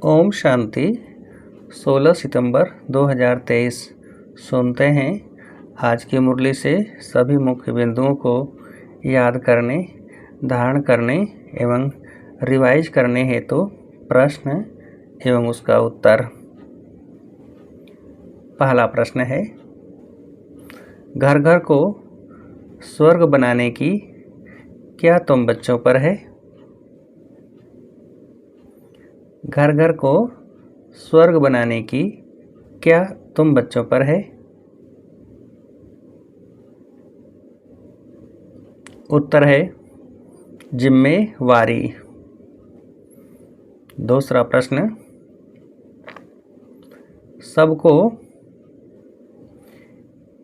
ओम शांति। 16 सितंबर 2023। सुनते हैं आज की मुरली से सभी मुख्य बिंदुओं को याद करने, धारण करने एवं रिवाइज करने हेतु प्रश्न एवं उसका उत्तर। पहला प्रश्न है, घर घर को स्वर्ग बनाने की क्या तुम बच्चों पर है? घर घर को स्वर्ग बनाने की क्या तुम बच्चों पर है? उत्तर है जिम्मेवारी। दूसरा प्रश्न, सबको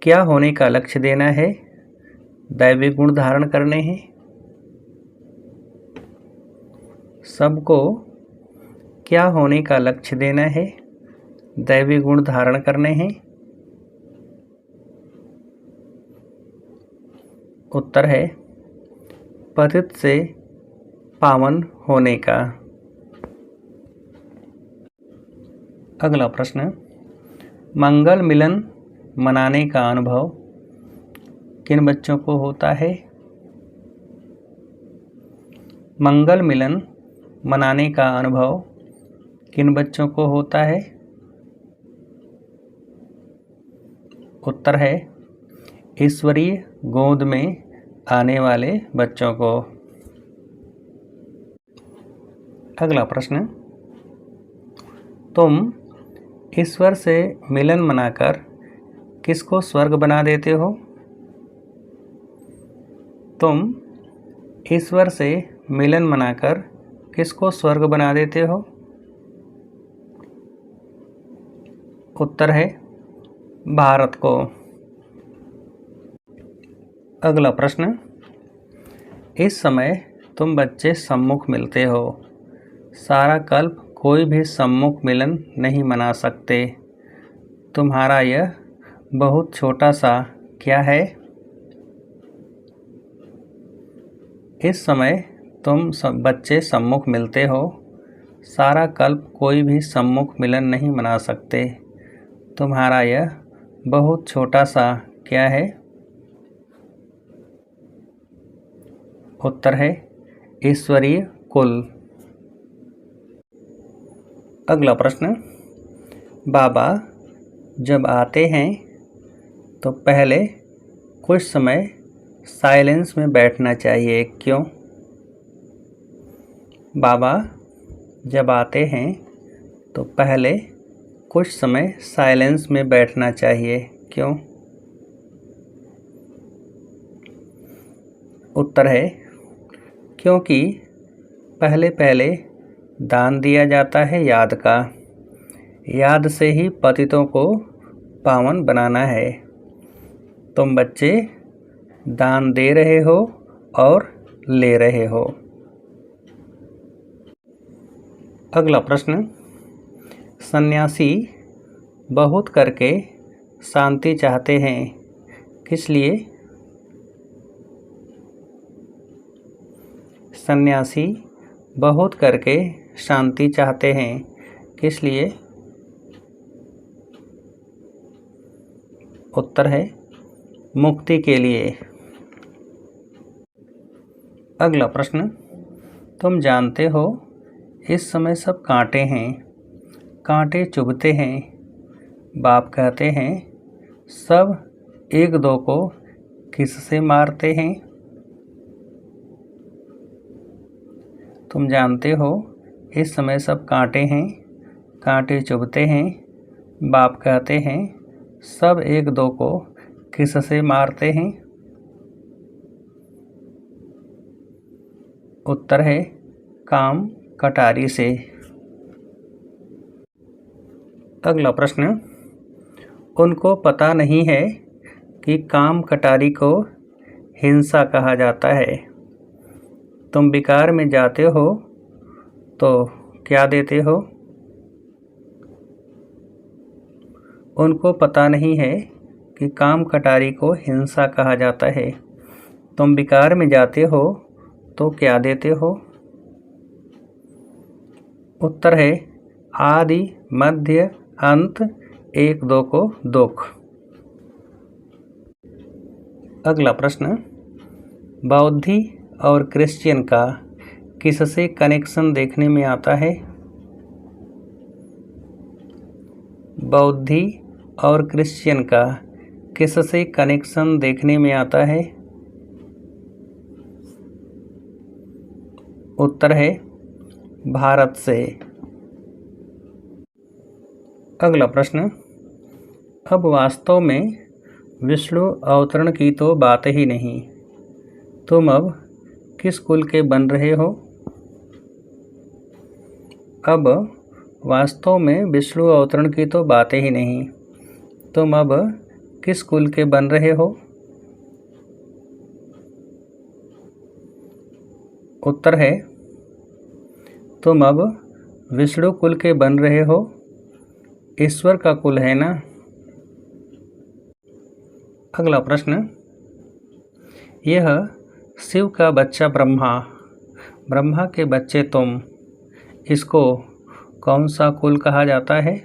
क्या होने का लक्ष्य देना है? दैवी गुण धारण करने हैं। सबको क्या होने का लक्ष्य देना है? दैवी गुण धारण करने हैं। उत्तर है पतित से पावन होने का। अगला प्रश्न, मंगल मिलन मनाने का अनुभव किन बच्चों को होता है? मंगल मिलन मनाने का अनुभव किन बच्चों को होता है? उत्तर है ईश्वरीय गोद में आने वाले बच्चों को। अगला प्रश्न, तुम ईश्वर से मिलन मनाकर किसको स्वर्ग बना देते हो? तुम ईश्वर से मिलन मनाकर किसको स्वर्ग बना देते हो? उत्तर है भारत को। अगला प्रश्न, इस समय तुम बच्चे सम्मुख मिलते हो। सारा कल्प कोई भी सम्मुख मिलन नहीं मना सकते। तुम्हारा यह बहुत छोटा सा क्या है? इस समय तुम सब बच्चे सम्मुख मिलते हो। सारा कल्प कोई भी सम्मुख मिलन नहीं मना सकते। तुम्हारा यह बहुत छोटा सा क्या है? उत्तर है ईश्वरीय कुल। अगला प्रश्न, बाबा जब आते हैं तो पहले कुछ समय साइलेंस में बैठना चाहिए, क्यों? बाबा जब आते हैं तो पहले कुछ समय साइलेंस में बैठना चाहिए, क्यों? उत्तर है क्योंकि पहले पहले दान दिया जाता है याद का। याद से ही पतितों को पावन बनाना है। तुम बच्चे दान दे रहे हो और ले रहे हो। अगला प्रश्न, सन्यासी बहुत करके शांति चाहते हैं, किस लिए? सन्यासी बहुत करके शांति चाहते हैं, किस लिए? उत्तर है मुक्ति के लिए। अगला प्रश्न, तुम जानते हो इस समय सब कांटे हैं, कांटे चुभते हैं। बाप कहते हैं सब एक दो को किससे मारते हैं? तुम जानते हो इस समय सब कांटे हैं, कांटे चुभते हैं। बाप कहते हैं सब एक दो को किससे मारते हैं? उत्तर है काम कटारी से। अगला प्रश्न, उनको पता नहीं है कि काम कटारी को हिंसा कहा जाता है। तुम विकार में जाते हो तो क्या देते हो? उनको पता नहीं है कि काम कटारी को हिंसा कहा जाता है। तुम विकार में जाते हो तो क्या देते हो? उत्तर है आदि मध्य अंत, एक दो को दुख। अगला प्रश्न, बौद्धि और क्रिश्चियन का किससे कनेक्शन देखने में आता है? बौद्धि और क्रिश्चियन का किससे कनेक्शन देखने में आता है? उत्तर है भारत से। अगला प्रश्न, अब वास्तव में विष्णु अवतरण की तो बात ही नहीं, तुम अब किस कुल के बन रहे हो? अब वास्तव में विष्णु अवतरण की तो बात ही नहीं, तुम अब किस कुल के बन रहे हो? उत्तर है तुम अब विष्णु कुल के बन रहे हो, ईश्वर का कुल है ना। अगला प्रश्न, यह शिव का बच्चा ब्रह्मा, ब्रह्मा के बच्चे तुम, इसको कौन सा कुल कहा जाता है?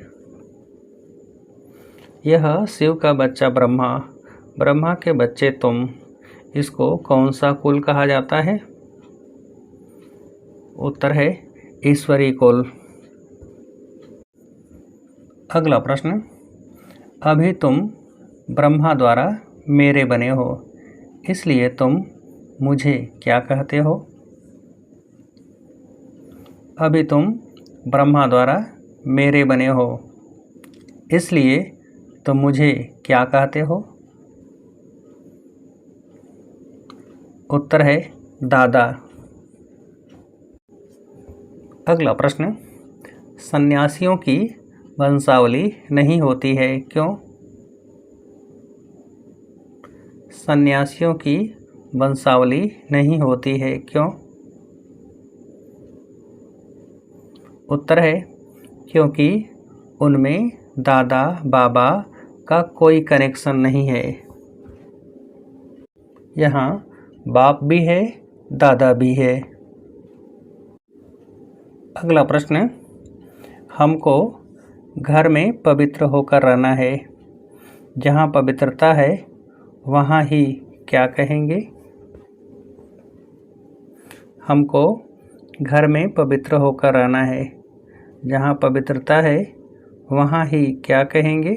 यह शिव का बच्चा ब्रह्मा, ब्रह्मा के बच्चे तुम, इसको कौन सा कुल कहा जाता है? उत्तर है ईश्वरी कुल। अगला प्रश्न, अभी तुम ब्रह्मा द्वारा मेरे बने हो, इसलिए तुम मुझे क्या कहते हो? अभी तुम ब्रह्मा द्वारा मेरे बने हो, इसलिए तुम मुझे क्या कहते हो? उत्तर है दादा। अगला प्रश्न, सन्यासियों की वंशावली नहीं होती है, क्यों? सन्यासियों की वंशावली नहीं होती है, क्यों? उत्तर है क्योंकि उनमें दादा बाबा का कोई कनेक्शन नहीं है। यहाँ बाप भी है, दादा भी है। अगला प्रश्न, हमको घर में पवित्र होकर रहना है, जहाँ पवित्रता है वहाँ ही क्या कहेंगे? हमको घर में पवित्र होकर रहना है, जहाँ पवित्रता है वहाँ ही क्या कहेंगे?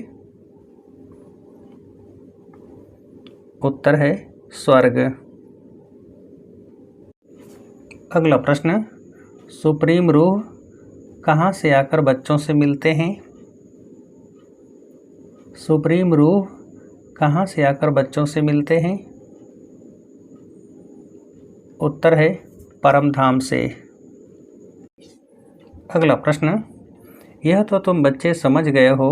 उत्तर है स्वर्ग। अगला प्रश्न, सुप्रीम रूह कहाँ से आकर बच्चों से मिलते हैं? सुप्रीम रूह कहाँ से आकर बच्चों से मिलते हैं? उत्तर है परम धाम से। अगला प्रश्न, यह तो तुम बच्चे समझ गए हो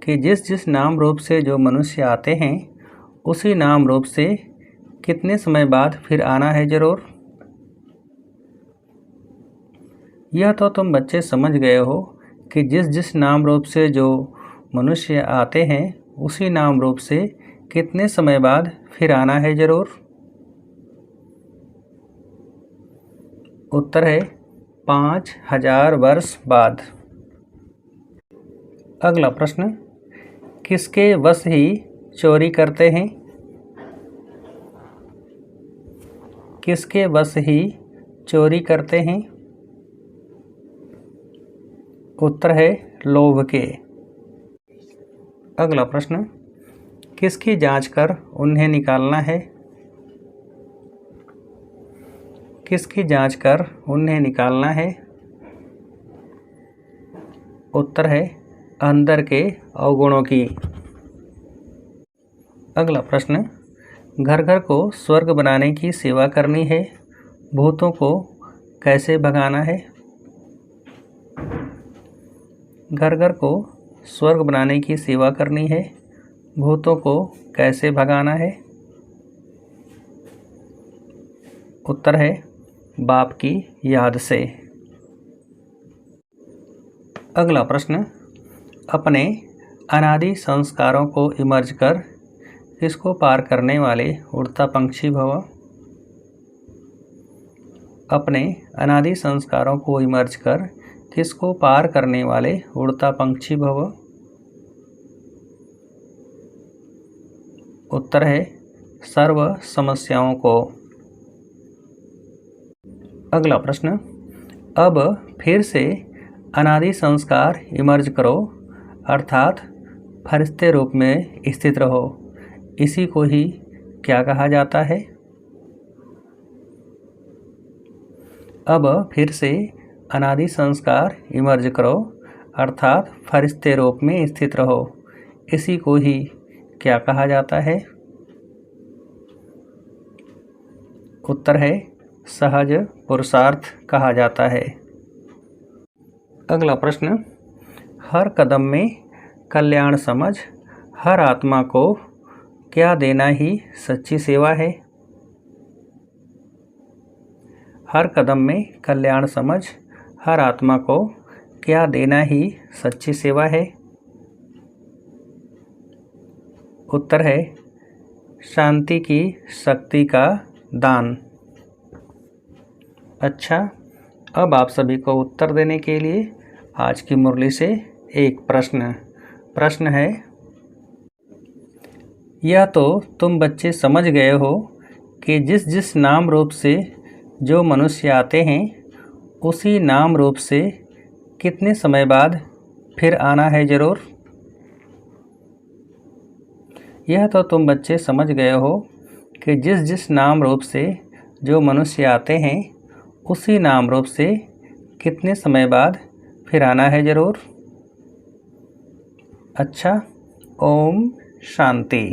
कि जिस जिस नाम रूप से जो मनुष्य आते हैं, उसी नाम रूप से कितने समय बाद फिर आना है जरूर? यह तो तुम बच्चे समझ गए हो कि जिस जिस नाम रूप से जो मनुष्य आते हैं, उसी नाम रूप से कितने समय बाद फिर आना है जरूर? उत्तर है 5000 वर्ष बाद। अगला प्रश्न, किसके वश ही चोरी करते हैं? किसके वश ही चोरी करते हैं? उत्तर है लोभ के। अगला प्रश्न, किसकी जांच कर उन्हें निकालना है? किसकी जांच कर उन्हें निकालना है? उत्तर है अंदर के अवगुणों की। अगला प्रश्न, घर घर को स्वर्ग बनाने की सेवा करनी है, भूतों को कैसे भगाना है? घर घर को स्वर्ग बनाने की सेवा करनी है, भूतों को कैसे भगाना है? उत्तर है बाप की याद से। अगला प्रश्न, अपने अनादि संस्कारों को इमर्ज कर किसको पार करने वाले उड़ता पंछी भव? अपने अनादि संस्कारों को इमर्ज कर किसको पार करने वाले उड़ता पंछी भव? उत्तर है सर्व समस्याओं को। अगला प्रश्न, अब फिर से अनादि संस्कार इमर्ज करो अर्थात फरिश्ते रूप में स्थित रहो, इसी को ही क्या कहा जाता है? अब फिर से अनादि संस्कार इमर्ज करो अर्थात फरिश्ते रूप में स्थित रहो, इसी को ही क्या कहा जाता है? उत्तर है सहज पुरुषार्थ कहा जाता है। अगला प्रश्न, हर कदम में कल्याण समझ हर आत्मा को क्या देना ही सच्ची सेवा है? हर कदम में कल्याण समझ हर आत्मा को क्या देना ही सच्ची सेवा है? उत्तर है शांति की शक्ति का दान। अच्छा, अब आप सभी को उत्तर देने के लिए आज की मुरली से एक प्रश्न है, यह तो तुम बच्चे समझ गए हो कि जिस जिस नाम रूप से जो मनुष्य आते हैं उसी नाम रूप से कितने समय बाद फिर आना है जरूर? यह तो तुम बच्चे समझ गए हो कि जिस जिस नाम रूप से जो मनुष्य आते हैं उसी नाम रूप से कितने समय बाद फिर आना है जरूर। अच्छा, ओम शांति।